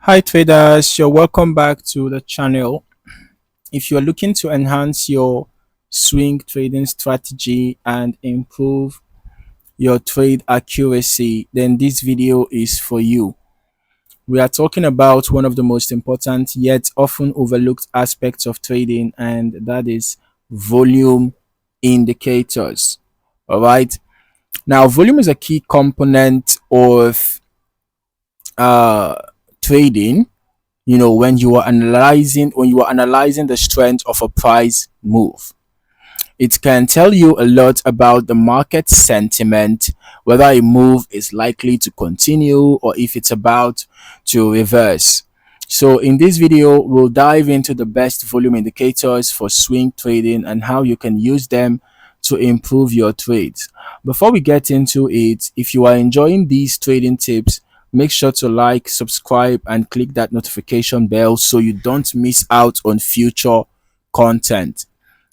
Hi traders, you're welcome back to the channel. If you're looking to enhance your swing trading strategy and improve your trade accuracy, then this video is for you. We are talking about one of the most important yet often overlooked aspects of trading, and that is volume indicators. All right. Now, volume is a key component of uh, trading. When you are analyzing the strength of a price move, it can tell you a lot about the market sentiment, whether a move is likely to continue or if it's about to reverse. So in this video, we'll dive into the best volume indicators for swing trading and how you can use them to improve your trades. Before we get into it, if you are enjoying these trading tips, make sure to like, subscribe, and click that notification bell so you don't miss out on future content.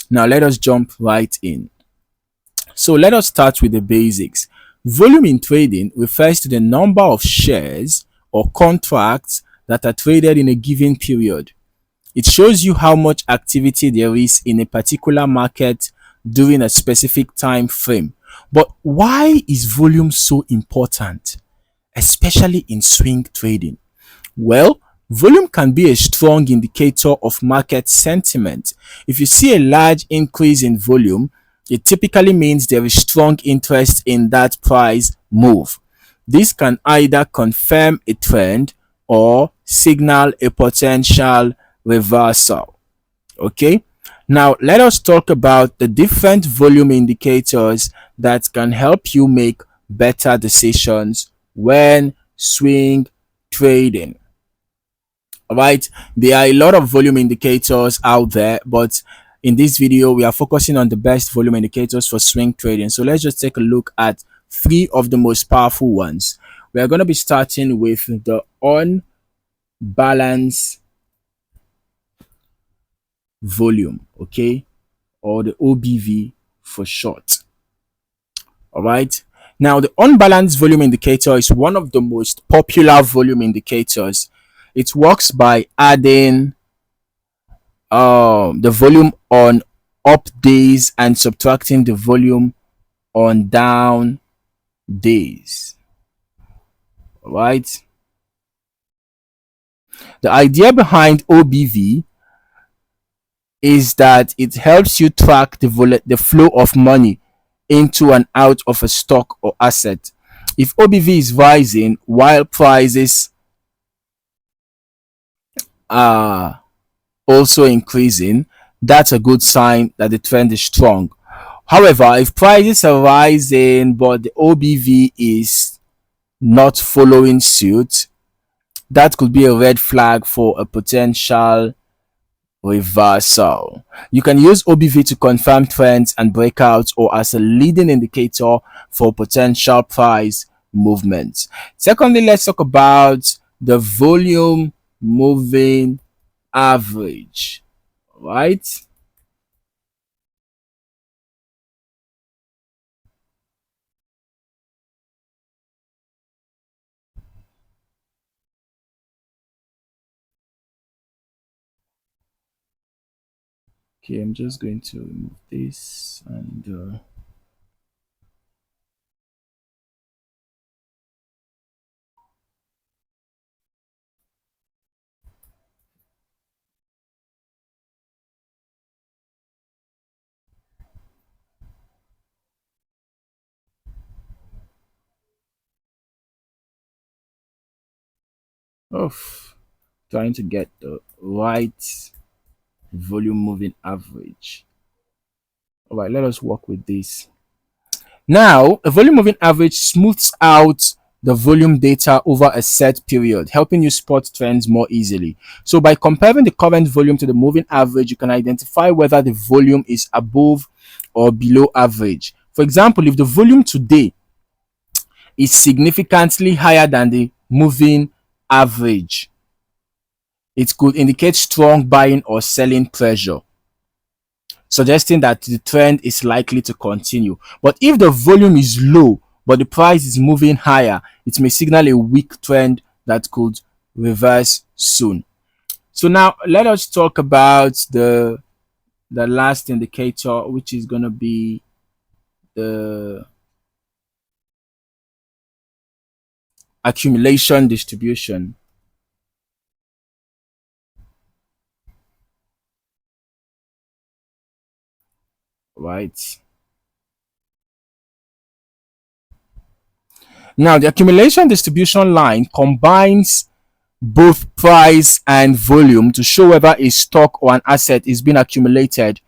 Now let us jump right in. So let us start with the basics. Volume in trading refers to the number of shares or contracts that are traded in a given period. It shows you how much activity there is in a particular market during a specific time frame. But why is volume so important, especially in swing trading? Well, volume can be a strong indicator of market sentiment. If you see a large increase in volume, it typically means there is strong interest in that price move. This can either confirm a trend or signal a potential reversal. Okay, now let us talk about the different volume indicators that can help you make better decisions when swing trading. Alright, there are a lot of volume indicators out there, but in this video we are focusing on the best volume indicators for swing trading. So let's just take a look at three of the most powerful ones. We are going to be starting with the unbalanced volume, okay, or the OBV for short. Alright, now the unbalanced volume indicator is one of the most popular volume indicators. It works by adding the volume on up days and subtracting the volume on down days. All right. The idea behind OBV is that it helps you track the flow of money into and out of a stock or asset. If OBV is rising while prices are also increasing, that's a good sign that the trend is strong. However, if prices are rising but the OBV is not following suit, that could be a red flag for a potential reversal. You can use OBV to confirm trends and breakouts or as a leading indicator for potential price movements. Secondly, let's talk about the volume moving average, right? Okay, I'm just going to remove this and trying to get the right volume moving average. All right, let us work with this. Now, a volume moving average smooths out the volume data over a set period, helping you spot trends more easily. So by comparing the current volume to the moving average, you can identify whether the volume is above or below average. For example, if the volume today is significantly higher than the moving average, it could indicate strong buying or selling pressure, suggesting that the trend is likely to continue. But if the volume is low but the price is moving higher, it may signal a weak trend that could reverse soon. So now let us talk about the last indicator, which is going to be the accumulation distribution. Right. Now the accumulation distribution line combines both price and volume to show whether a stock or an asset is being accumulated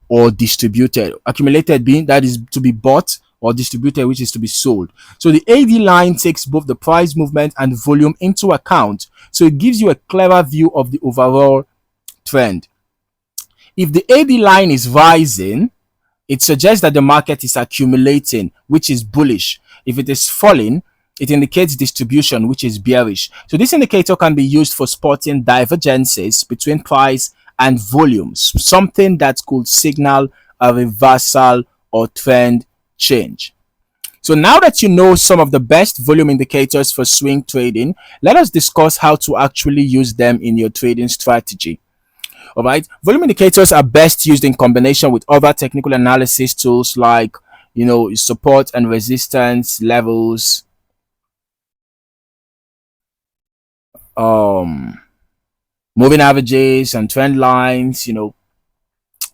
or distributed. Accumulated being that is to be bought, or distributed, which is to be sold. So the AD line takes both the price movement and volume into account. So it gives you a clearer view of the overall trend. If the AD line is rising, it suggests that the market is accumulating, which is bullish. If it is falling, it indicates distribution, which is bearish. So this indicator can be used for spotting divergences between price and volumes, something that could signal a reversal or trend change. So now that you know some of the best volume indicators for swing trading, let us discuss how to actually use them in your trading strategy. All right, volume indicators are best used in combination with other technical analysis tools like, support and resistance levels, moving averages and trend lines.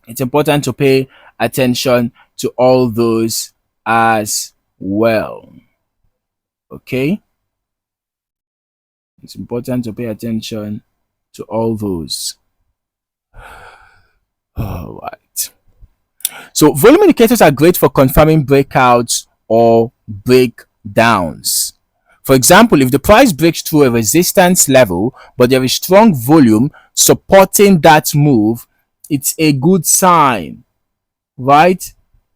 It's important to pay attention to all those as well. Okay, it's important to pay attention to all those. All right. So volume indicators are great for confirming breakouts or breakdowns. For example, if the price breaks through a resistance level, but there is strong volume supporting that move, it's a good sign, right?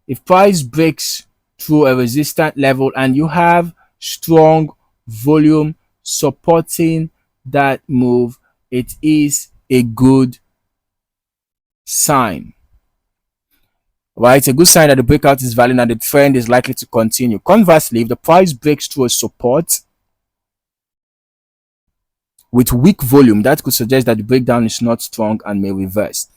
If price breaks through a resistance level and you have strong volume supporting that move, it is a good sign. Right, it's a good sign that the breakout is valid and the trend is likely to continue. Conversely, if the price breaks through a support with weak volume, that could suggest that the breakdown is not strong and may reverse.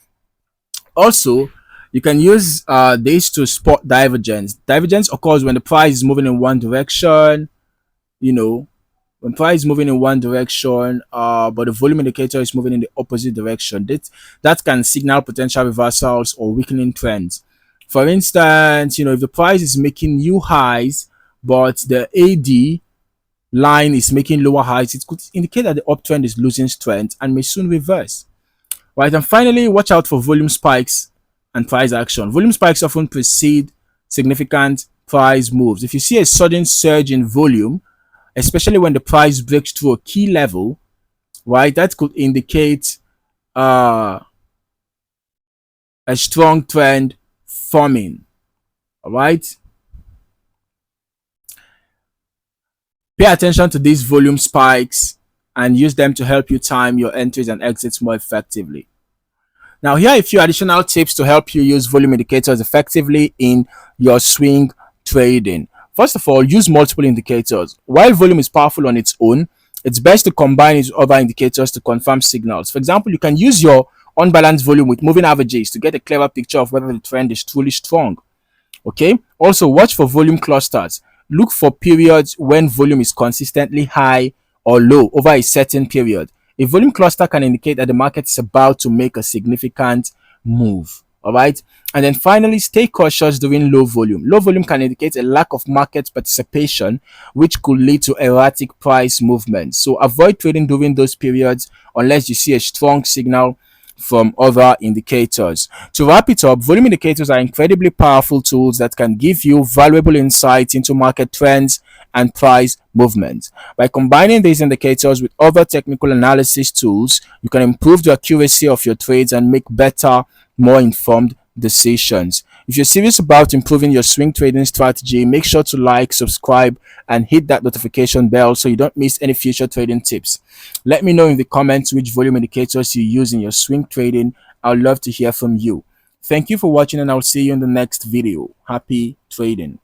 Also, you can use this to spot divergence. Divergence occurs when the price is moving in one direction, when price is moving in one direction, but the volume indicator is moving in the opposite direction. That can signal potential reversals or weakening trends. For instance, if the price is making new highs, but the AD line is making lower highs, it could indicate that the uptrend is losing strength and may soon reverse. Right, and finally, watch out for volume spikes and price action. Volume spikes often precede significant price moves. If you see a sudden surge in volume, especially when the price breaks through a key level, right, that could indicate a strong trend forming. All right, pay attention to these volume spikes and use them to help you time your entries and exits more effectively. Now, here are a few additional tips to help you use volume indicators effectively in your swing trading. First of all, use multiple indicators. While volume is powerful on its own, it's best to combine it with other indicators to confirm signals. For example, you can use your unbalanced volume with moving averages to get a clearer picture of whether the trend is truly strong. Okay. Also, watch for volume clusters. Look for periods when volume is consistently high or low over a certain period. A volume cluster can indicate that the market is about to make a significant move. All right. And then finally, stay cautious during low volume. Low volume can indicate a lack of market participation, which could lead to erratic price movements. So avoid trading during those periods unless you see a strong signal from other indicators. To wrap it up, volume indicators are incredibly powerful tools that can give you valuable insight into market trends and price movements. By combining these indicators with other technical analysis tools, you can improve the accuracy of your trades and make better, more informed decisions. If you're serious about improving your swing trading strategy, make sure to like, subscribe, and hit that notification bell so you don't miss any future trading tips. Let me know in the comments which volume indicators you use in your swing trading. I'd love to hear from you. Thank you for watching, and I'll see you in the next video. Happy trading.